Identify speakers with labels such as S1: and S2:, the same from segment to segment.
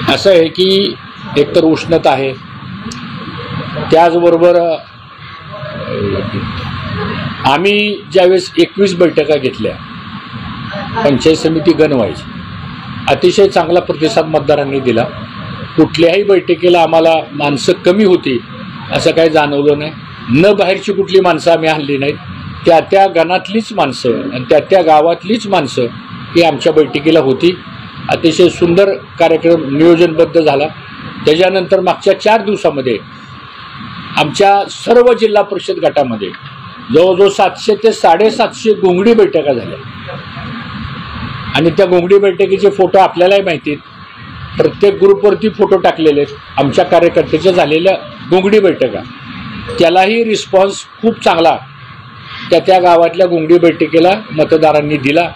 S1: असं आहे की एकतर उष्णता आहे, त्याचबरोबर आम्ही ज्यावेळेस 21 बैठका घेतल्या पंचायत समिती गणवाईज, अतिशय चांगला प्रतिसाद मतदारांनी दिला. कुठल्याही बैठकीला आम्हाला माणसं कमी होती असं काही जाणवलं नाही. न बाहेरची कुठली माणसं आम्ही आणली नाहीत, त्या त्या गणातलीच माणसं आणि त्या त्या गावातलीच माणसं ही आमच्या बैठकीला होती. अतिशय सुंदर कार्यक्रम नियोजनबद्ध झाला. त्याच्यानंतर मागच्या 4 दिवसामध्ये आमच्या सर्व जिल्हा परिषद गटामध्ये जवळजवळ 700 ते 750 घोंगडी बैठका झाल्या आणि त्या घोंगडी बैठकीचे फोटो आपल्यालाही माहिती आहेत. प्रत्येक ग्रुपवरती फोटो टाकलेले आहेत आमच्या कार्यकर्त्याच्या झालेल्या घोंगडी बैठका. त्यालाही रिस्पॉन्स खूप चांगला त्या त्या गावातल्या घोंगडी बैठकीला मतदारांनी दिला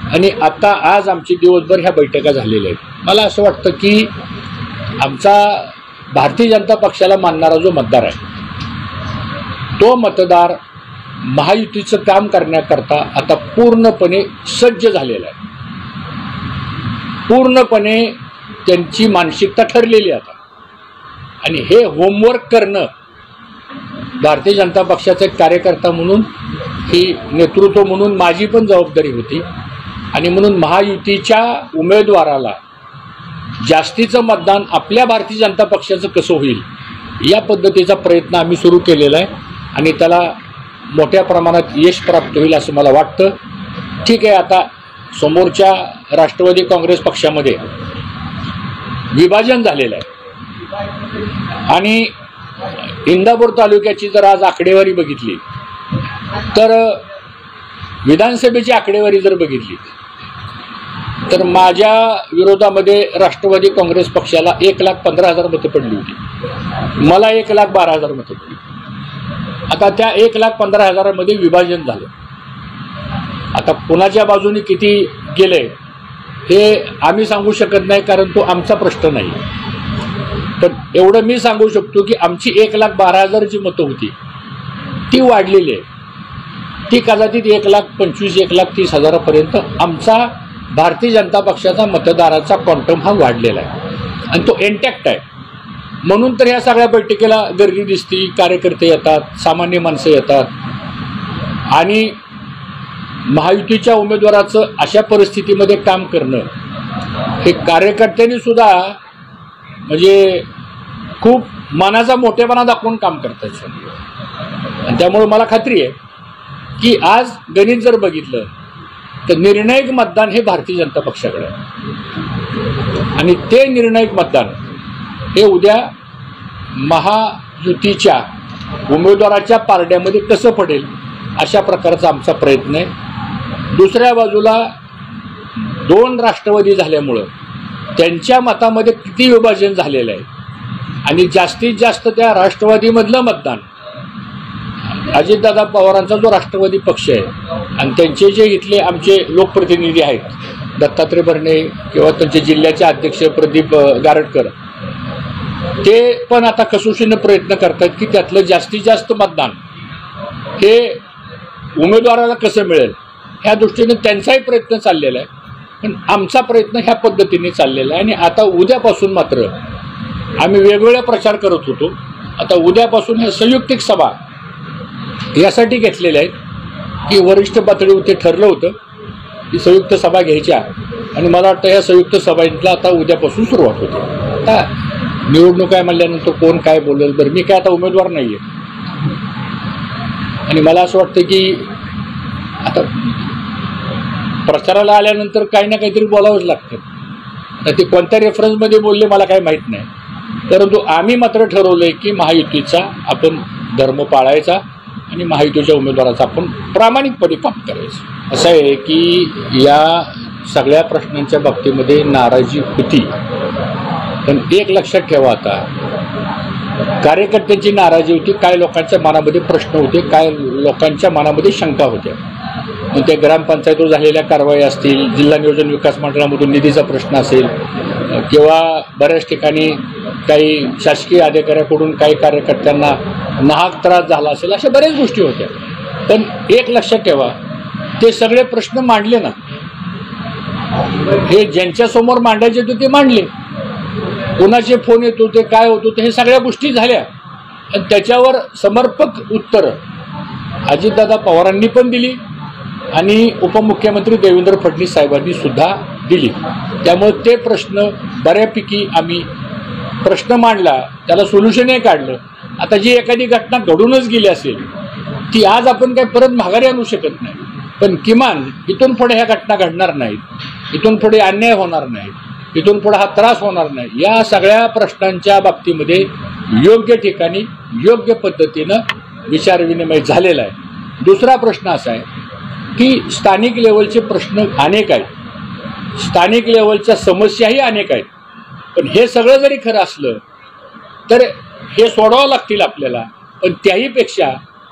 S1: आणि आता आज आमची दिवसभर ह्या बैठका झालेल्या आहेत. मला असं वाटतं की आमचा भारतीय जनता पक्षाला मानणारा जो मतदार आहे तो मतदार महायुतीचं काम करण्याकरता आता पूर्णपणे सज्ज झालेला आहे. पूर्णपणे त्यांची मानसिकता ठरलेली आता आणि हे होमवर्क करणं भारतीय जनता पक्षाचा एक कार्यकर्ता म्हणून ही नेतृत्व म्हणून माझी पण जबाबदारी होती आणि म्हणून महायुतीच्या उमेदवाराला जास्तीचं मतदान आपल्या भारतीय जनता पक्षाचं कसं होईल या पद्धतीचा प्रयत्न आम्ही सुरू केलेला आहे आणि त्याला मोठ्या प्रमाणात यश प्राप्त होईल असं मला वाटतं. ठीक आहे, आता समोरच्या राष्ट्रवादी काँग्रेस पक्षामध्ये विभाजन झालेलं आहे आणि इंदापूर तालुक्याची जर आज आकडेवारी बघितली तर विधानसभेची आकडेवारी जर बघितली तर माझ्या विरोधामध्ये राष्ट्रवादी काँग्रेस पक्षाला 1,15,000 मतं पडली होती, मला 1,12,000 मतं पडली. आता त्या 1,15,000 मध्ये विभाजन झालं. आता कोणाच्या बाजूने किती गेले हे आम्ही सांगू शकत नाही कारण तो आमचा प्रश्न नाही. पण एवढं मी सांगू शकतो की आमची 1,12,000 जी मतं होती ती वाढलेली आहे. ती कदाचित 1,25,000 1,30,000 पर्यंत आमचा भारतीय जनता पक्षाचा मतदाराचा क्वांटम हा वाढलेला आहे आणि तो इंटॅक्ट आहे. म्हणून तर ह्या सगळ्या बैठकीला गर्दी दिसती, कार्यकर्ते येतात, सामान्य माणसं येतात आणि महायुतीच्या उमेदवाराचं अशा परिस्थितीमध्ये काम करणं हे कार्यकर्त्यांनी सुद्धा म्हणजे खूप मनाचा मोठेपणा दाखवून काम करतात आणि त्यामुळे मला खात्री आहे की आज गणित जर बघितलं तर निर्णायक मतदान हे भारतीय जनता पक्षाकडे आहे आणि ते निर्णायक मतदान हे उद्या महायुतीच्या उमेदवाराच्या पारड्यामध्ये कसं पडेल अशा प्रकारचा आमचा प्रयत्न आहे. दुसऱ्या बाजूला 2 राष्ट्रवादी झाल्यामुळं त्यांच्या मतामध्ये किती विभाजन झालेलं आहे आणि जास्तीत जास्त त्या राष्ट्रवादीमधलं मतदान अजितदादा पवारांचा जो राष्ट्रवादी पक्ष आहे आणि त्यांचे जे इथले आमचे लोकप्रतिनिधी आहेत दत्तात्रय भरणे किंवा त्यांचे जिल्ह्याचे अध्यक्ष प्रदीप गारटकर ते पण आता कसोशीनं प्रयत्न करतात की त्यातलं जास्तीत जास्त मतदान हे उमेदवाराला कसं मिळेल ह्या दृष्टीने त्यांचाही प्रयत्न चाललेला आहे. पण आमचा प्रयत्न ह्या पद्धतीने चाललेला आहे आणि आता उद्यापासून मात्र आम्ही वेगवेगळ्या प्रचार करत होतो. आता उद्यापासून ह्या संयुक्तिक सभा यासाठी घेतलेल्या आहेत की वरिष्ठ पातळीवरती ठरलं होतं की संयुक्त सभा घ्यायच्या आणि मला वाटतं ह्या संयुक्त सभांना आता उद्यापासून सुरुवात होते. आता निवडणूक आहे म्हणल्यानंतर कोण काय बोलेल, बरं मी काय आता उमेदवार नाही आहे आणि मला असं वाटतं की आता प्रचाराला आल्यानंतर काही ना काहीतरी बोलावंच लागतं. तर ते कोणत्या रेफरन्समध्ये बोलले मला काही माहीत नाही, परंतु आम्ही मात्र ठरवलं आहे की महायुतीचा आपण धर्म पाळायचा आणि महायुतीच्या उमेदवाराचं आपण प्रामाणिकपणे काम करायचं. असं आहे की या सगळ्या प्रश्नांच्या बाबतीमध्ये नाराजी होती, पण एक लक्षात ठेवा आता कार्यकर्त्यांची नाराजी होती, काय लोकांच्या मनामध्ये प्रश्न होते, काय लोकांच्या मनामध्ये शंका होत्या. मग ते ग्रामपंचायतीवर झालेल्या कारवाई असतील, जिल्हा नियोजन विकास मंडळामधून निधीचा प्रश्न असेल किंवा बऱ्याच ठिकाणी काही शासकीय अधिकाऱ्याकडून काही कार्यकर्त्यांना नाहक त्रास झाला असेल, अशा बऱ्याच गोष्टी होत्या. पण एक लक्षात ठेवा, ते सगळे प्रश्न मांडले ना, हे ज्यांच्यासमोर मांडायचे होते ते मांडले कोणाचे फोन येत होते, काय होत होते, हे सगळ्या गोष्टी झाल्या आणि त्याच्यावर समर्पक उत्तर अजितदादा पवारांनी पण दिली आणि उपमुख्यमंत्री देवेंद्र फडणवीस साहेबांनी सुद्धा दिली. त्यामुळे ते प्रश्न बऱ्यापैकी आम्ही प्रश्न मांडला, त्याला सोल्युशनही काढलं. आता जी एखादी घटना घडूनच गेली असेल ती आज आपण काही परत माघारी आणू शकत नाही, पण किमान इथून पुढे ह्या घटना घडणार नाहीत, इथून पुढे अन्याय होणार नाही, इथून पुढे हा त्रास होणार नाही, या सगळ्या प्रश्नांच्या बाबतीमध्ये योग्य ठिकाणी योग्य पद्धतीनं विचारविनिमय झालेला आहे. दुसरा प्रश्न असा आहे की स्थानिक लेवलचे प्रश्न अनेक आहेत, स्थानिक लेवलच्या समस्याही अनेक आहेत, पण हे सगळं जरी खरं असलं तर हे सोडावं लागतील आपल्याला. पण त्याहीपेक्षा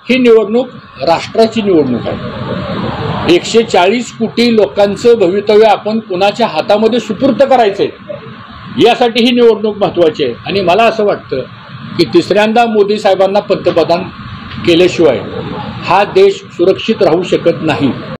S1: ही निवडणूक राष्ट्राची निवडणूक आहे. 140 कोटी लोकांचं भवितव्य आपण कुणाच्या हातामध्ये सुपूर्त करायचं आहे, यासाठी ही निवडणूक महत्त्वाची आहे. आणि मला असं वाटतं की तिसऱ्यांदा मोदी साहेबांना पंतप्रधान केल्याशिवाय हा देश सुरक्षित राहू शकत नाही.